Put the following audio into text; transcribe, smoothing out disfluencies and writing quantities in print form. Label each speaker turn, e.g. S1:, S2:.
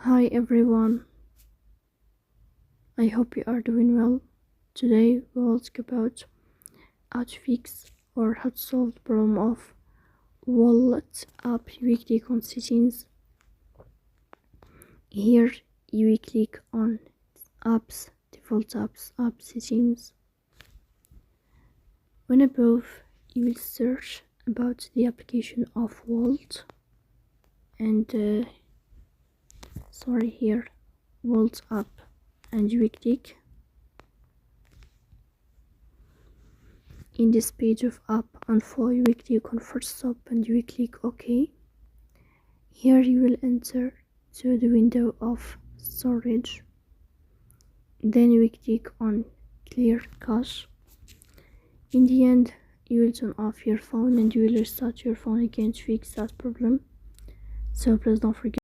S1: Hi everyone, I hope you are doing well. Today we will talk about how to fix or how to solve the problem of Wolt app weekly icon settings. Here you will click on apps, default apps, app settings. When above you will search about the application of Wolt and here Wolt app, and you will click. In this page of app info, you will click on first stop and you will click OK. Here you will enter to the window of storage. Then you will click on clear cache. In the end, you will turn off your phone and you will restart your phone again to fix that problem. So please don't forget